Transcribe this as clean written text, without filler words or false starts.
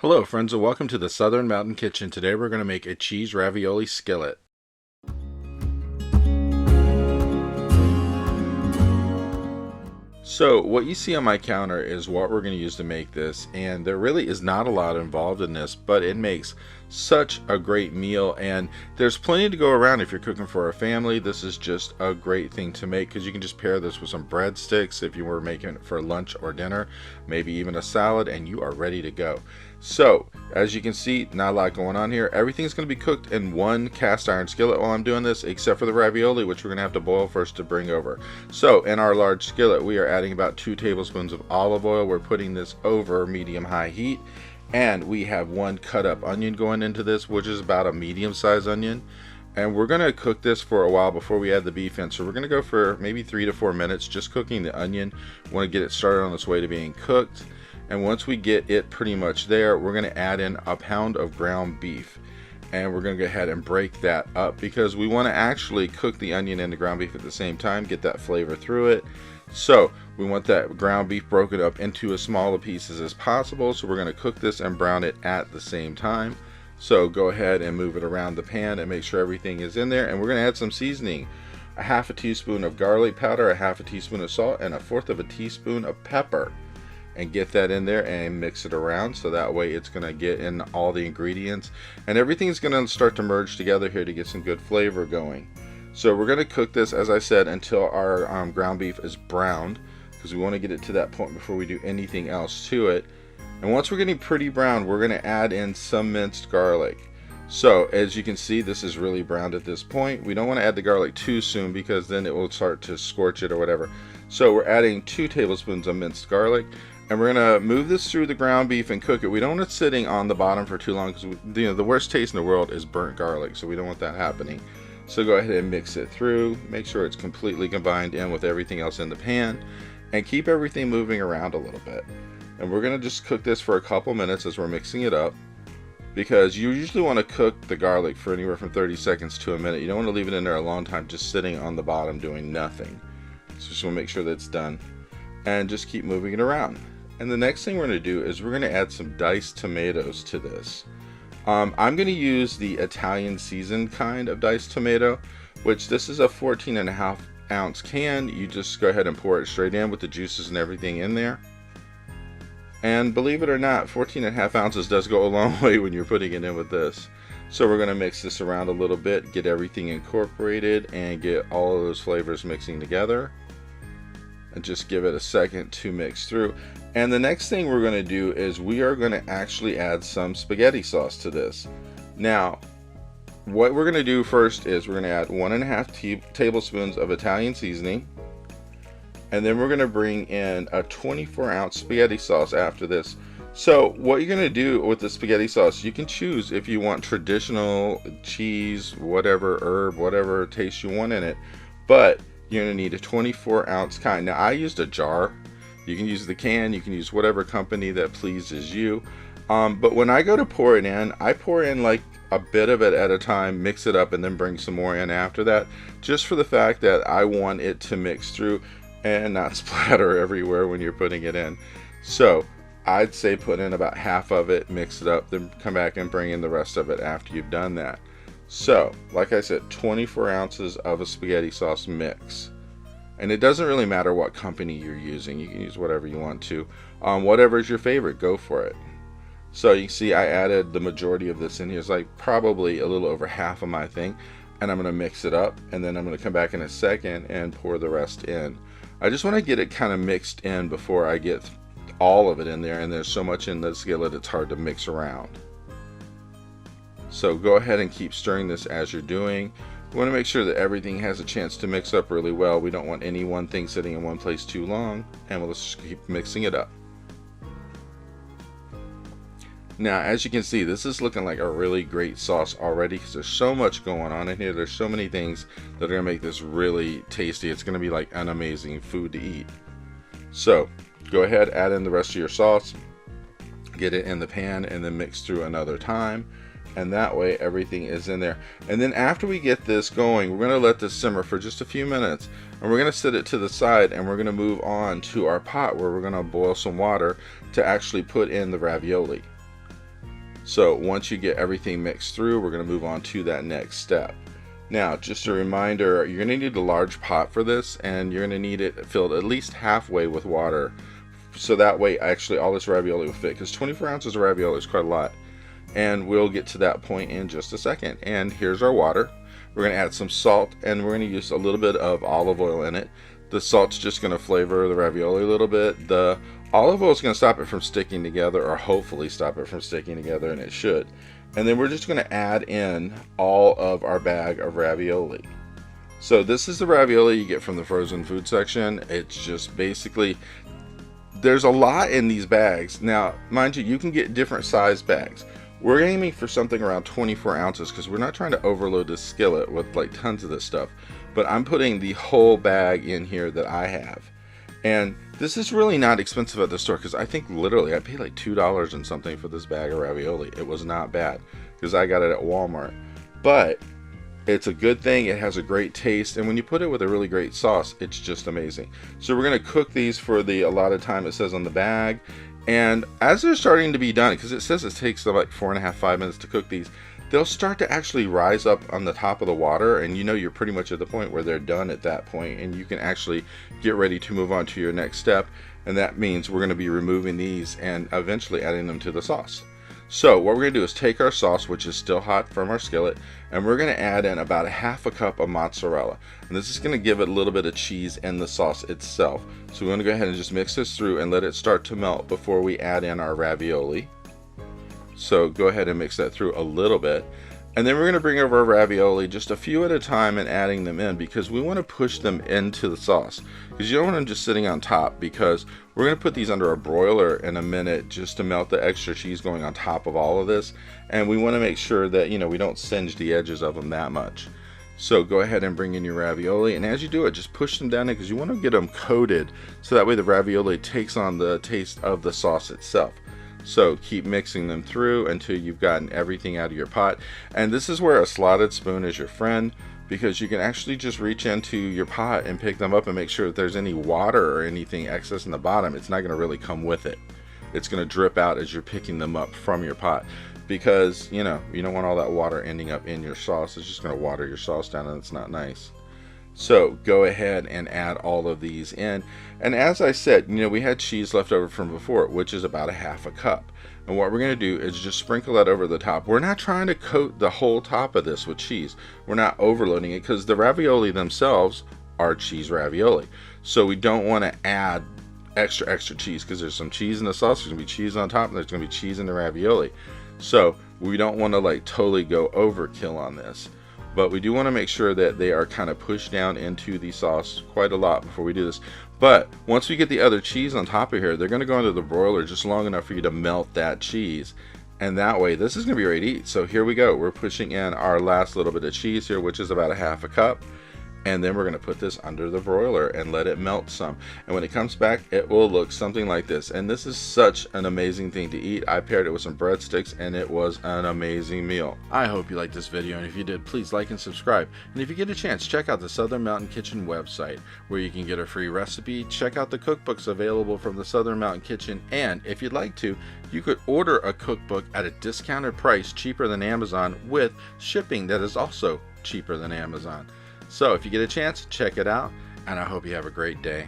Hello friends and welcome to the Southern Mountain Kitchen. Today we're going to make a cheese ravioli skillet. So what you see on my counter is what we're going to use to make this, and there really is not a lot involved in this, but it makes such a great meal, and there's plenty to go around. If you're cooking for a family, this is just a great thing to make because you can just pair this with some breadsticks if you were making it for lunch or dinner, maybe even a salad, and you are ready to go. So as you can see, not a lot going on here. Everything's going to be cooked in one cast iron skillet while I'm doing this, except for the ravioli, which we're going to have to boil first to bring over. So in our large skillet, we are adding about 2 tablespoons of olive oil. We're putting this over medium-high heat, and we have 1 cut up onion going into this, which is about a medium-sized onion. And we're going to cook this for a while before we add the beef in. So we're going to go for maybe 3 to 4 minutes just cooking the onion. We want to get it started on its way to being cooked. And once we get it pretty much there, we're going to add in a pound of ground beef. And we're going to go ahead and break that up because we want to actually cook the onion and the ground beef at the same time, get that flavor through it. So we want that ground beef broken up into as small pieces as possible. So we're going to cook this and brown it at the same time. So go ahead and move it around the pan and make sure everything is in there. And we're going to add some seasoning. A half a teaspoon of garlic powder, a half a teaspoon of salt, and a 1/4 of a teaspoon of pepper. And get that in there and mix it around so that way it's going to get in all the ingredients and everything's going to start to merge together here to get some good flavor going. So we're going to cook this, as I said, until our ground beef is browned, because we want to get it to that point before we do anything else to it. And once we're getting pretty brown, we're going to add in some minced garlic. So as you can see, this is really browned at this point. We don't want to add the garlic too soon because then it will start to scorch it or whatever. So we're adding 2 tablespoons of minced garlic. And we're going to move this through the ground beef and cook it. We don't want it sitting on the bottom for too long because the worst taste in the world is burnt garlic, so we don't want that happening. So go ahead and mix it through. Make sure it's completely combined in with everything else in the pan, and keep everything moving around a little bit. And we're going to just cook this for a couple minutes as we're mixing it up, because you usually want to cook the garlic for anywhere from 30 seconds to a minute. You don't want to leave it in there a long time just sitting on the bottom doing nothing. So just want to make sure that it's done, and just keep moving it around. And the next thing we're going to do is we're going to add some diced tomatoes to this. I'm going to use the Italian seasoned kind of diced tomato, which this is a 14.5 ounce can. You just go ahead and pour it straight in with the juices and everything in there. And believe it or not, 14.5 ounces does go a long way when you're putting it in with this. So we're going to mix this around a little bit, get everything incorporated, and get all of those flavors mixing together. And just give it a second to mix through. And the next thing we're going to do is we are going to actually add some spaghetti sauce to this. Now, what we're going to do first is we're going to add 1.5 tablespoons of Italian seasoning. And then we're going to bring in a 24-ounce spaghetti sauce after this. So what you're going to do with the spaghetti sauce, you can choose if you want traditional cheese, whatever herb, whatever taste you want in it. But you're going to need a 24-ounce kind. Now I used a jar. You can use the can, you can use whatever company that pleases you. But when I go to pour it in, I pour in like a bit of it at a time, mix it up, and then bring some more in after that, just for the fact that I want it to mix through and not splatter everywhere when you're putting it in. So I'd say put in about half of it, mix it up, then come back and bring in the rest of it after you've done that. So like I said, 24 ounces of a spaghetti sauce mix. And it doesn't really matter what company you're using. You can use whatever you want to. Whatever is your favorite, go for it. So you see I added the majority of this in here. It's like probably a little over half of my thing. And I'm going to mix it up. And then I'm going to come back in a second and pour the rest in. I just want to get it kind of mixed in before I get all of it in there. And there's so much in the skillet it's hard to mix around. So go ahead and keep stirring this as you're doing. We want to make sure that everything has a chance to mix up really well. We don't want any one thing sitting in one place too long, and we'll just keep mixing it up. Now, as you can see, this is looking like a really great sauce already because there's so much going on in here. There's so many things that are going to make this really tasty. It's going to be like an amazing food to eat. So go ahead, add in the rest of your sauce, get it in the pan, and then mix through another time. And that way everything is in there. And then after we get this going, we're going to let this simmer for just a few minutes, and we're going to set it to the side, and we're going to move on to our pot where we're going to boil some water to actually put in the ravioli. So once you get everything mixed through, we're going to move on to that next step. Now, just a reminder, you're going to need a large pot for this, and you're going to need it filled at least halfway with water, so that way actually all this ravioli will fit, because 24 ounces of ravioli is quite a lot. And we'll get to that point in just a second. And here's our water. We're going to add some salt, and we're going to use a little bit of olive oil in it. The salt's just going to flavor the ravioli a little bit. The olive oil is going to stop it from sticking together, or hopefully stop it from sticking together, and it should. And then we're just going to add in all of our bag of ravioli. So this is the ravioli you get from the frozen food section. It's just basically, there's a lot in these bags. Now, mind you can get different size bags. We're aiming for something around 24 ounces because we're not trying to overload this skillet with like tons of this stuff. But I'm putting the whole bag in here that I have. And this is really not expensive at the store, because I think literally I paid like $2 and something for this bag of ravioli. It was not bad because I got it at Walmart. But it's a good thing. It has a great taste, and when you put it with a really great sauce, it's just amazing. So we're going to cook these for the allotted time it says on the bag. And as they're starting to be done, because it says it takes like 4.5–5 minutes to cook these, they'll start to actually rise up on the top of the water, and you know you're pretty much at the point where they're done at that point, and you can actually get ready to move on to your next step. And that means we're going to be removing these and eventually adding them to the sauce. So what we're going to do is take our sauce, which is still hot from our skillet, and we're going to add in about 1/2 cup of mozzarella. And this is going to give it a little bit of cheese in the sauce itself. So we're going to go ahead and just mix this through and let it start to melt before we add in our ravioli. So go ahead and mix that through a little bit. And then we're going to bring over our ravioli just a few at a time and adding them in, because we want to push them into the sauce. Because you don't want them just sitting on top, because we're going to put these under a broiler in a minute just to melt the extra cheese going on top of all of this. And we want to make sure that, you know, we don't singe the edges of them that much. So go ahead and bring in your ravioli, and as you do it, just push them down in, because you want to get them coated so that way the ravioli takes on the taste of the sauce itself. So keep mixing them through until you've gotten everything out of your pot. And this is where a slotted spoon is your friend, because you can actually just reach into your pot and pick them up and make sure that there's any water or anything excess in the bottom. It's not going to really come with it. It's going to drip out as you're picking them up from your pot, because you know you don't want all that water ending up in your sauce. It's just going to water your sauce down, and it's not nice. So go ahead and add all of these in. And as I said, you know, we had cheese left over from before, which is about 1/2 cup. And what we're going to do is just sprinkle that over the top. We're not trying to coat the whole top of this with cheese. We're not overloading it, because the ravioli themselves are cheese ravioli. So we don't want to add extra cheese, because there's some cheese in the sauce. There's going to be cheese on top, and there's going to be cheese in the ravioli. So we don't want to like totally go overkill on this. But we do want to make sure that they are kind of pushed down into the sauce quite a lot before we do this. But once we get the other cheese on top of here, they're going to go into the broiler just long enough for you to melt that cheese. And that way, this is going to be ready to eat. So here we go. We're pushing in our last little bit of cheese here, which is about 1/2 cup. And then we're going to put this under the broiler and let it melt some. And when it comes back, it will look something like this. And this is such an amazing thing to eat. I paired it with some breadsticks, and it was an amazing meal. I hope you liked this video, and if you did, please like and subscribe. And if you get a chance, check out the Southern Mountain Kitchen website, where you can get a free recipe, check out the cookbooks available from the Southern Mountain Kitchen, and if you'd like to, you could order a cookbook at a discounted price, cheaper than Amazon, with shipping that is also cheaper than Amazon. So if you get a chance, check it out, and I hope you have a great day.